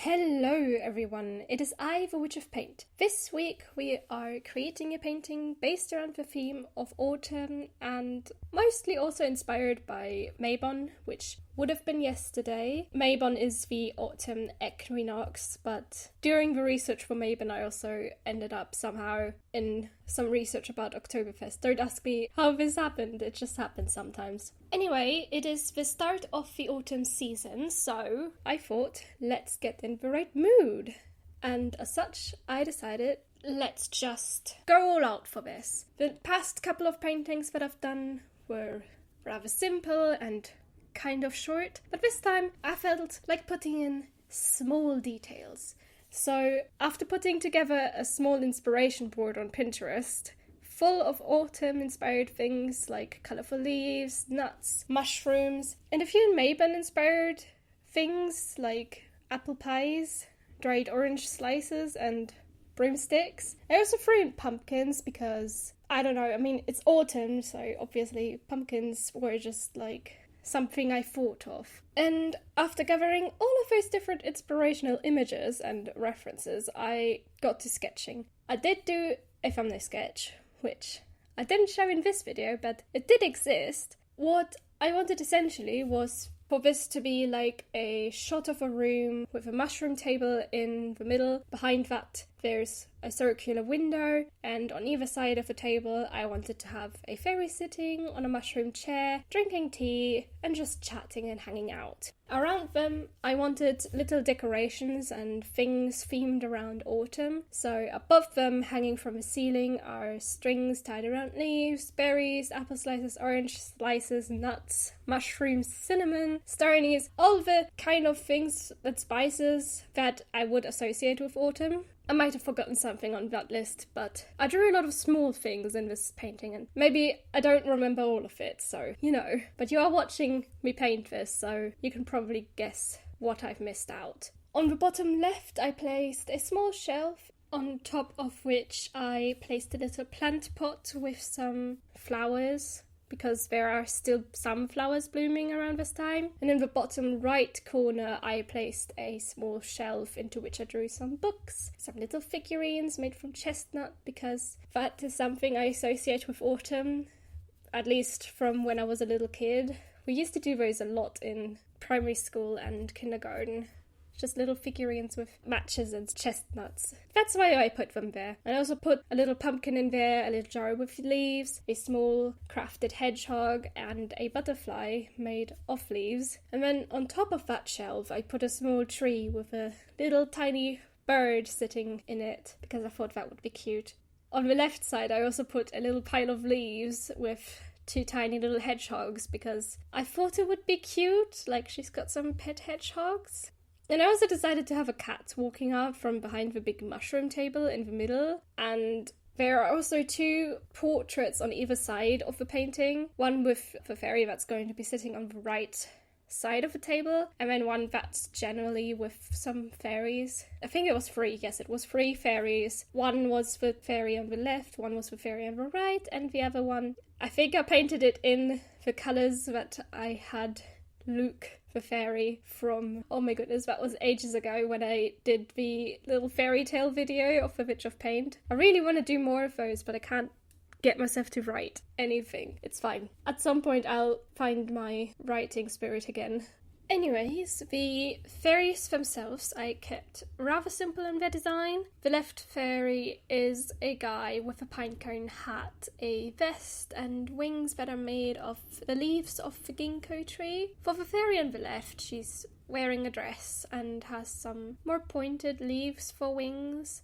Hello everyone, it is I, the Witch of Paint. This week we are creating a painting based around the theme of autumn and mostly also inspired by Mabon, which would have been yesterday. Mabon is the autumn equinox, but during the research for Mabon I also ended up somehow in some research about Oktoberfest. Don't ask me how this happened, it just happens sometimes. Anyway, it is the start of the autumn season, so I thought, let's get in the right mood. And as such, I decided, let's just go all out for this. The past couple of paintings that I've done were rather simple and kind of short, but this time I felt like putting in small details. So after putting together a small inspiration board on Pinterest, full of autumn-inspired things like colourful leaves, nuts, mushrooms, and a few Mabon-inspired things like apple pies, dried orange slices, and broomsticks. I also threw in pumpkins because, I don't know, I mean, it's autumn, so obviously pumpkins were just like something I thought of. And after gathering all of those different inspirational images and references, I got to sketching. I did do a thumbnail sketch, which I didn't show in this video, but it did exist. What I wanted essentially was for this to be like a shot of a room with a mushroom table in the middle. Behind that there's a circular window, and on either side of the table I wanted to have a fairy sitting on a mushroom chair, drinking tea and just chatting and hanging out. Around them I wanted little decorations and things themed around autumn. So above them, hanging from the ceiling, are strings tied around leaves, berries, apple slices, orange slices, nuts, mushrooms, cinnamon, star anise, all the kind of things, that spices that I would associate with autumn. I might have forgotten something on that list, but I drew a lot of small things in this painting and maybe I don't remember all of it, so, you know. But you are watching me paint this, so you can probably guess what I've missed out. On the bottom left, I placed a small shelf, on top of which I placed a little plant pot with some flowers, because there are still some flowers blooming around this time. And in the bottom right corner I placed a small shelf into which I drew some books, some little figurines made from chestnut, because that is something I associate with autumn, at least from when I was a little kid. We used to do those a lot in primary school and kindergarten. Just little figurines with matches and chestnuts. That's why I put them there. And I also put a little pumpkin in there, a little jar with leaves, a small crafted hedgehog, and a butterfly made of leaves. And then on top of that shelf, I put a small tree with a little tiny bird sitting in it, because I thought that would be cute. On the left side, I also put a little pile of leaves with two tiny little hedgehogs, because I thought it would be cute, like she's got some pet hedgehogs. And I also decided to have a cat walking out from behind the big mushroom table in the middle. And there are also two portraits on either side of the painting. One with the fairy that's going to be sitting on the right side of the table, and then one that's generally with some fairies. I think it was three, yes, it was three fairies. One was the fairy on the left, one was the fairy on the right, and the other one, I think I painted it in the colours that I had Luke the fairy from, oh my goodness, that was ages ago when I did the little fairy tale video of the Witch of Paint. I really want to do more of those, but I can't get myself to write anything. It's fine. At some point I'll find my writing spirit again. Anyways, the fairies themselves I kept rather simple in their design. The left fairy is a guy with a pinecone hat, a vest, and wings that are made of the leaves of the ginkgo tree. For the fairy on the left, she's wearing a dress and has some more pointed leaves for wings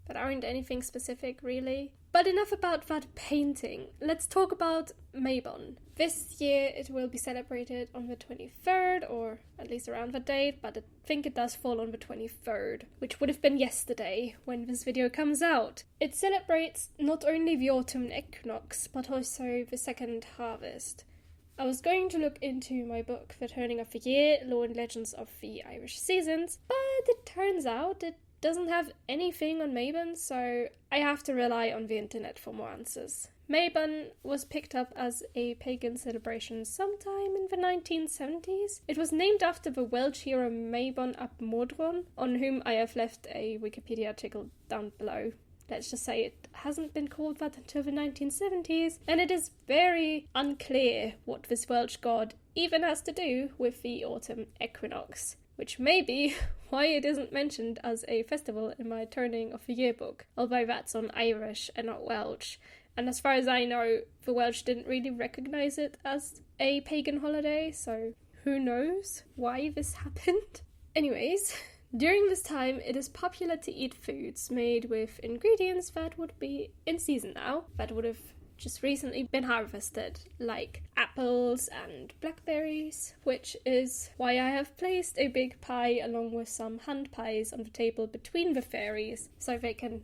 that aren't anything specific really. But enough about that painting. Let's talk about Mabon. This year it will be celebrated on the 23rd, or at least around the date, but I think it does fall on the 23rd, which would have been yesterday when this video comes out. It celebrates not only the autumn equinox, but also the second harvest. I was going to look into my book, The Turning of the Year, Lore and Legends of the Irish Seasons, but it turns out it doesn't have anything on Mabon, so I have to rely on the internet for more answers. Mabon was picked up as a pagan celebration sometime in the 1970s. It was named after the Welsh hero Mabon ap Modron, on whom I have left a Wikipedia article down below. Let's just say it hasn't been called that until the 1970s, and it is very unclear what this Welsh god even has to do with the autumn equinox, which may be why it isn't mentioned as a festival in my turning of the yearbook, although that's on Irish and not Welsh. And as far as I know, the Welsh didn't really recognise it as a pagan holiday, so who knows why this happened? Anyways, during this time, it is popular to eat foods made with ingredients that would be in season now, that would have just recently been harvested, like apples and blackberries, which is why I have placed a big pie along with some hand pies on the table between the fairies, so they can,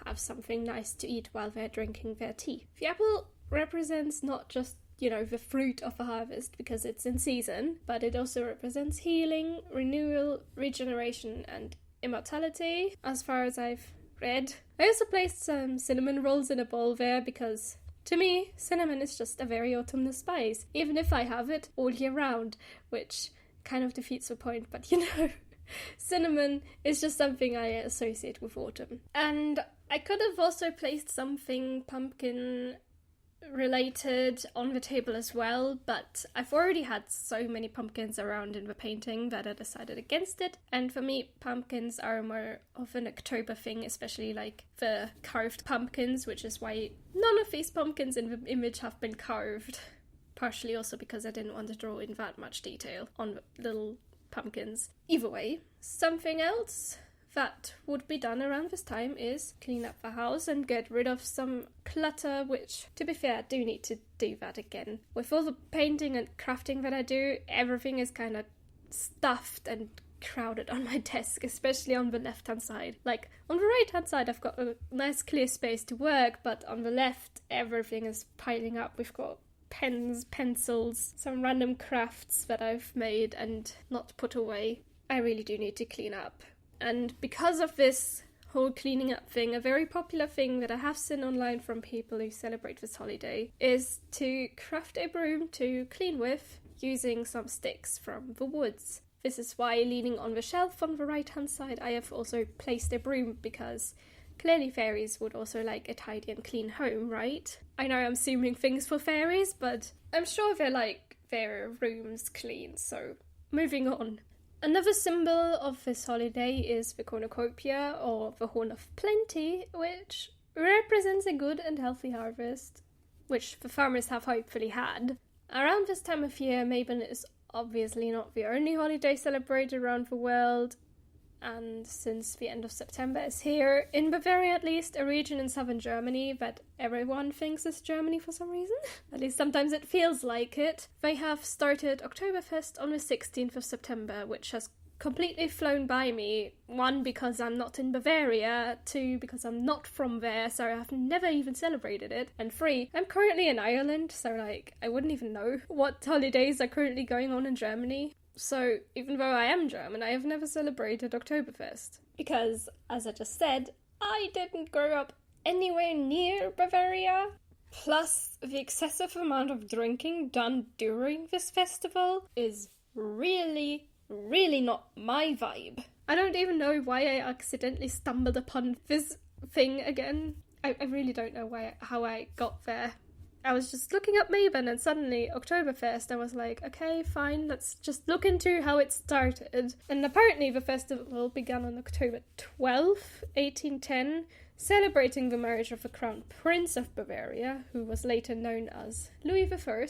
have something nice to eat while they're drinking their tea. The apple represents not just the fruit of a harvest because it's in season, but it also represents healing, renewal, regeneration, and immortality, as far as I've read. I also placed some cinnamon rolls in a bowl there because, to me, cinnamon is just a very autumnal spice, even if I have it all year round, which kind of defeats the point, but cinnamon is just something I associate with autumn. And I could have also placed something pumpkin related on the table as well, but I've already had so many pumpkins around in the painting that I decided against it. And for me, pumpkins are more of an October thing, especially like the carved pumpkins, which is why none of these pumpkins in the image have been carved. Partially also because I didn't want to draw in that much detail on the little pumpkins. Either way, something else that would be done around this time is clean up the house and get rid of some clutter, which, to be fair, I do need to do that again. With all the painting and crafting that I do, everything is kind of stuffed and crowded on my desk, especially on the left-hand side. Like, on the right-hand side, I've got a nice clear space to work, but on the left, everything is piling up. We've got pens, pencils, some random crafts that I've made and not put away. I really do need to clean up. And because of this whole cleaning up thing, a very popular thing that I have seen online from people who celebrate this holiday is to craft a broom to clean with using some sticks from the woods. This is why, leaning on the shelf on the right hand side, I have also placed a broom, because clearly fairies would also like a tidy and clean home, right? I know I'm assuming things for fairies, but I'm sure they like their rooms clean, so moving on. Another symbol of this holiday is the cornucopia, or the horn of plenty, which represents a good and healthy harvest, which the farmers have hopefully had. Around this time of year, Mabon is obviously not the only holiday celebrated around the world, and since the end of September is here, in Bavaria at least, a region in southern Germany that everyone thinks is Germany for some reason, at least sometimes it feels like it, they have started Oktoberfest on the 16th of September, which has completely flown by me. 1, because I'm not in Bavaria, 2, because I'm not from there, so I've never even celebrated it, and 3, I'm currently in Ireland, so I wouldn't even know what holidays are currently going on in Germany. So, even though I am German, I have never celebrated Oktoberfest. Because, as I just said, I didn't grow up anywhere near Bavaria. Plus, the excessive amount of drinking done during this festival is really, really not my vibe. I don't even know why I accidentally stumbled upon this thing again. I really don't know how I got there. I was just looking up Mabon and suddenly Oktoberfest, I was like, okay, fine, let's just look into how it started. And apparently the festival began on October 12th, 1810, celebrating the marriage of the Crown Prince of Bavaria, who was later known as Louis I,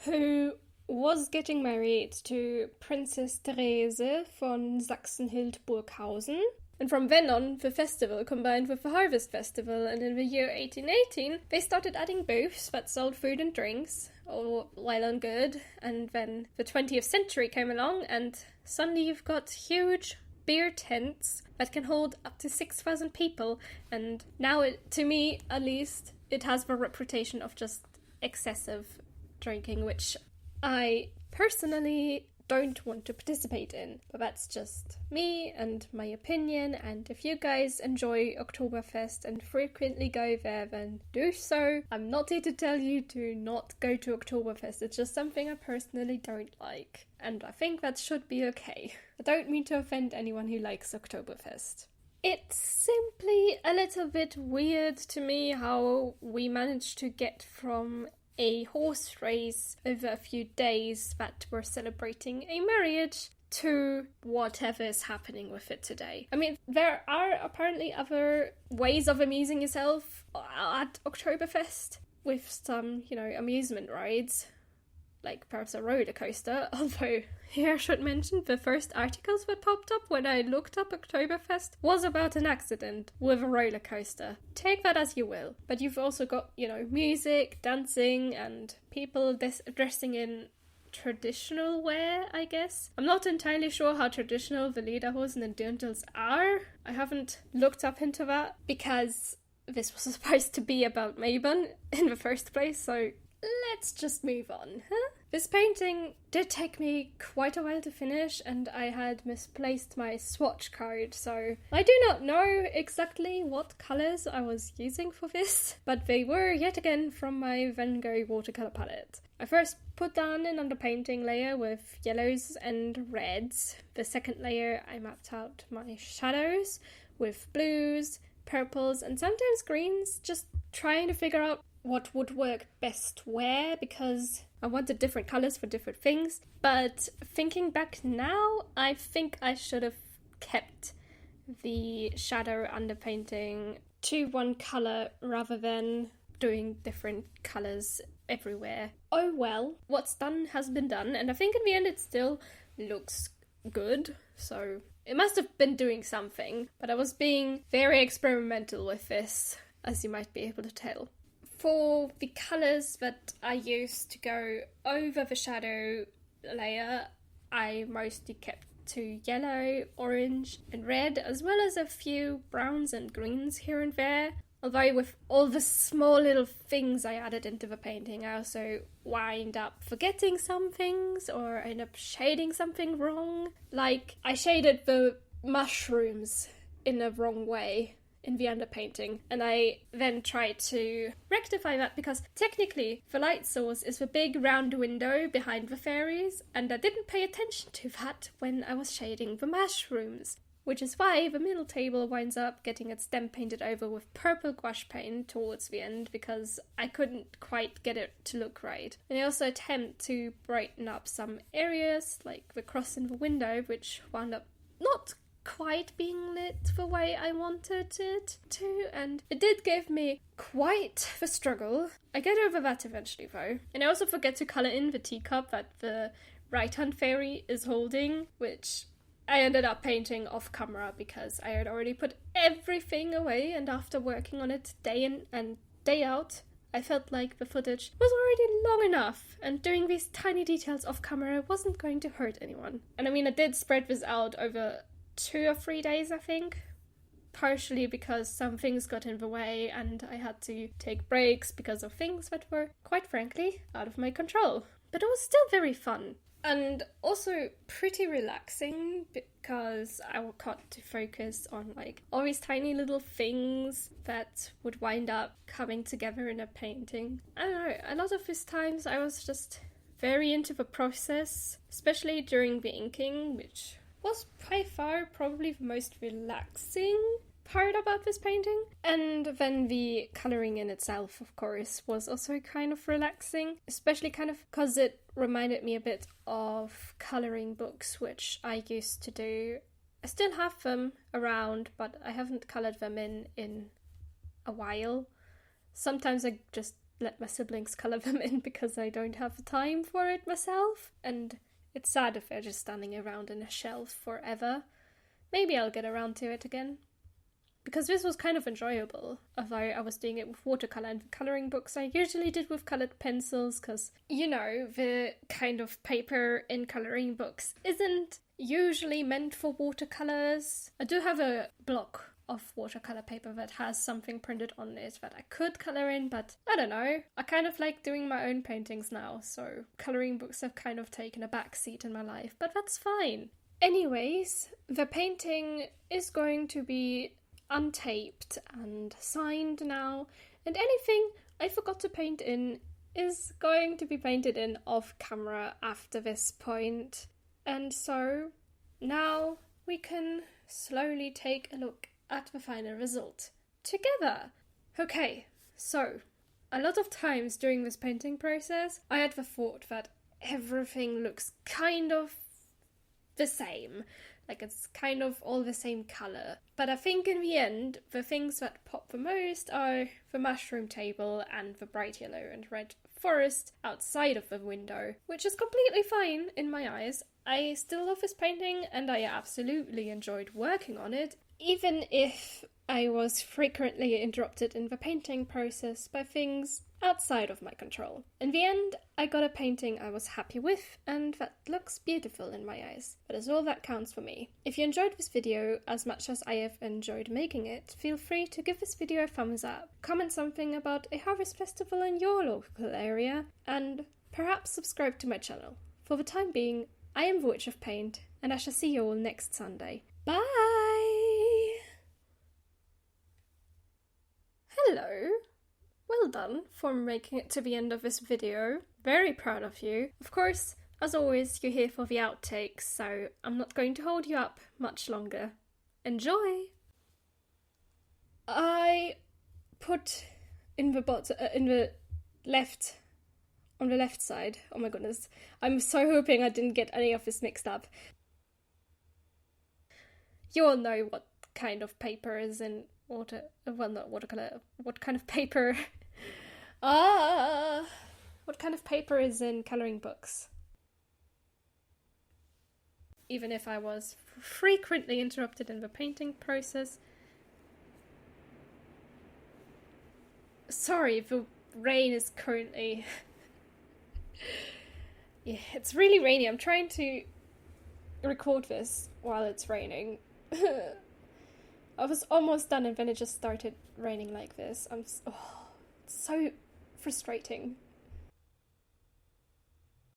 who was getting married to Princess Therese von Sachsen-Hildburghausen. And from then on, the festival combined with the Harvest Festival, and in the year 1818, they started adding booths that sold food and drinks, all well and good, and then the 20th century came along, and suddenly you've got huge beer tents that can hold up to 6,000 people, and now, to me, at least, it has the reputation of just excessive drinking, which I personally don't want to participate in. But that's just me and my opinion, and if you guys enjoy Oktoberfest and frequently go there, then do so. I'm not here to tell you to not go to Oktoberfest. It's just something I personally don't like, and I think that should be okay. I don't mean to offend anyone who likes Oktoberfest. It's simply a little bit weird to me how we managed to get from a horse race over a few days that we're celebrating a marriage to whatever is happening with it today. I mean, there are apparently other ways of amusing yourself at Oktoberfest with some, amusement rides, like perhaps a roller coaster, although here I should mention the first articles that popped up when I looked up Oktoberfest was about an accident with a roller coaster. Take that as you will. But you've also got, music, dancing, and people dressing in traditional wear, I guess. I'm not entirely sure how traditional the lederhosen and dirndls are. I haven't looked up into that because this was supposed to be about Mabon in the first place, so let's just move on, huh? This painting did take me quite a while to finish, and I had misplaced my swatch card, so I do not know exactly what colours I was using for this, but they were yet again from my Van Gogh watercolour palette. I first put down an underpainting layer with yellows and reds. The second layer I mapped out my shadows with blues, purples, and sometimes greens, just trying to figure out what would work best where, because I wanted different colours for different things. But thinking back now, I think I should have kept the shadow underpainting to one colour rather than doing different colours everywhere. Oh well, what's done has been done, and I think in the end it still looks good, so it must have been doing something, but I was being very experimental with this, as you might be able to tell. For the colours that I used to go over the shadow layer, I mostly kept to yellow, orange and red, as well as a few browns and greens here and there. Although with all the small little things I added into the painting, I also wind up forgetting some things or end up shading something wrong. Like, I shaded the mushrooms in the wrong way in the underpainting, and I then tried to rectify that because technically the light source is the big round window behind the fairies, and I didn't pay attention to that when I was shading the mushrooms, which is why the middle table winds up getting its stem painted over with purple gouache paint towards the end, because I couldn't quite get it to look right. And I also attempt to brighten up some areas, like the cross in the window, which wound up not quite being lit the way I wanted it to, and it did give me quite the struggle. I get over that eventually though. And I also forget to colour in the teacup that the right-hand fairy is holding, which I ended up painting off camera because I had already put everything away, and after working on it day in and day out, I felt like the footage was already long enough, and doing these tiny details off camera wasn't going to hurt anyone. And I mean, I did spread this out over 2 or 3 days, I think, partially because some things got in the way and I had to take breaks because of things that were, quite frankly, out of my control. But it was still very fun. And also pretty relaxing because I got to focus on like all these tiny little things that would wind up coming together in a painting. I don't know, a lot of these times I was just very into the process, especially during the inking, which was by far probably the most relaxing part about this painting. And then the colouring in itself, of course, was also kind of relaxing, especially kind of because it reminded me a bit of colouring books, which I used to do. I still have them around, but I haven't coloured them in a while. Sometimes I just let my siblings colour them in because I don't have the time for it myself, and it's sad if they're just standing around in a shelf forever. Maybe I'll get around to it again. Because this was kind of enjoyable, although I was doing it with watercolour and the colouring books I usually did with coloured pencils, because, the kind of paper in colouring books isn't usually meant for watercolours. I do have a block of watercolor paper that has something printed on it that I could color in, but I don't know. I kind of like doing my own paintings now, so coloring books have kind of taken a back seat in my life, but that's fine. Anyways, the painting is going to be untaped and signed now, and anything I forgot to paint in is going to be painted in off camera after this point. And so now we can slowly take a look at the final result together. Okay, so a lot of times during this painting process, I had the thought that everything looks kind of the same. Like it's kind of all the same colour. But I think in the end, the things that pop the most are the mushroom table and the bright yellow and red forest outside of the window, which is completely fine in my eyes. I still love this painting and I absolutely enjoyed working on it, even if I was frequently interrupted in the painting process by things outside of my control. In the end, I got a painting I was happy with and that looks beautiful in my eyes. That is all that counts for me. If you enjoyed this video as much as I have enjoyed making it, feel free to give this video a thumbs up, comment something about a harvest festival in your local area, and perhaps subscribe to my channel. For the time being, I am the Witch of Paint, and I shall see you all next Sunday. Bye! Hello! Well done for making it to the end of this video. Very proud of you. Of course, as always, you're here for the outtakes, so I'm not going to hold you up much longer. Enjoy! I put in the left, on the left side, oh my goodness, I'm so hoping I didn't get any of this mixed up. You all know what kind of paper is in what kind of paper what kind of paper is in coloring books. Even if I was frequently interrupted in the painting process. Sorry, the rain is currently yeah, it's really rainy. I'm trying to record this while it's raining. I was almost done and then it just started raining like this. It's so frustrating.